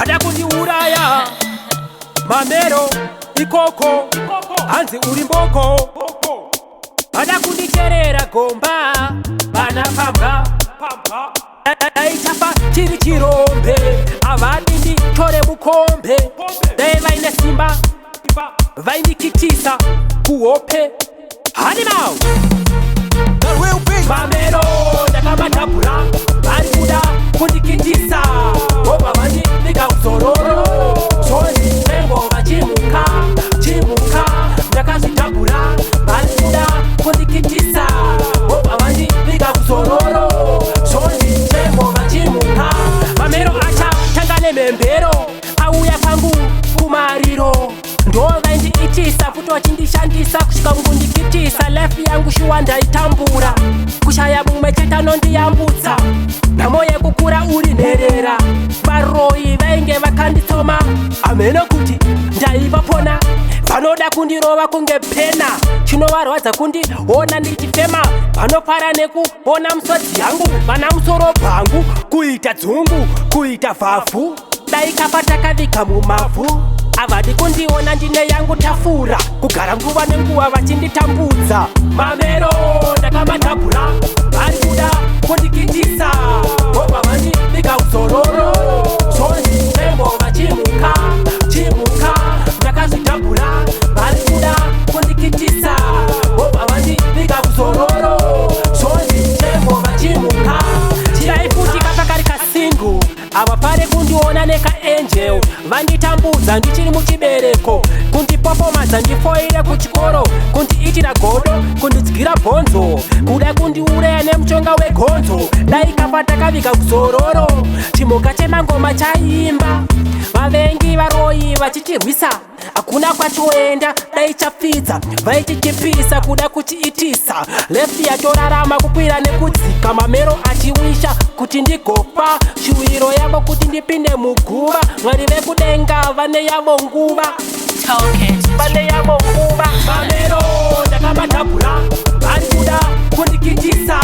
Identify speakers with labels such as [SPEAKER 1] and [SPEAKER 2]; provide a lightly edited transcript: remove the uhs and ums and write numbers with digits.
[SPEAKER 1] vada kundiuraya. Mamero ikoko hanzi uri mboko, vada kundicherera gomba vana pambwa aichapa chiri chirombe avadi nditore mukombe dai vaine simba vaindikitisa kuhope hanimau mamero ndakamadhabhura vari kuda kundikitisa obva vandivika kuzororo zvonzi zvengova chimuka ndakazvidhabhura vari kuda kundikitisa obva vandivika kuzororo zvonzi zvengova chimuka mamero acha tanga nemhembero auya pangu kumariro ndovaindiitisa futi vachindishandisa kusvika kungundikitisa lefi yangu shuwa ndaitambura kushaya mumwe chete anondiyambutsa nhamo yekukura uri nherera varoyi vainge vakanditsoma ameno kuti ndaivapona vanoda kundirova kunge pena chinovarwadza kundiona ndichifema vanopara nekuona musodzi yangu vana musoro bhangu kuita dzungu kuita vhavhu dai kapa takavika mumavhu avadi kundiona ndine yangu tafura kugara nguva nenguva vachinditambudza mamero ndakamadhabhura vari kuda kundikitisa obva vandivika kuzororo zvonzi zvengova chimuka ndakazvidhabhura vari kuda kundikitisa obva vandivika kuzororo zvonzi zvengova chimuka chiraifutika pakari kasingu ava pari kundiona nekaangel vanditambudza ndichiri muchibereko kundipopomadza ndifoire kuchikoro kundiitira godo kundidyira bhonzo kuda kundiureya nemuchonga wegonzo dai kapa takavika kuzororo chimuka chemangoma chaimba vavengi varoyi vachichirwisa hakuna kwachoenda dai chapfidza vaichichipisa kuda kuchiitisa lefti yatorarama kukwira nekudzika mamero achiwisha kuti ndigopa shuwiro yavo kuti ndipinde muguva mwari vekudenga vane yavo nguva mamero ndakamadhabhura vari kuda kundikitisa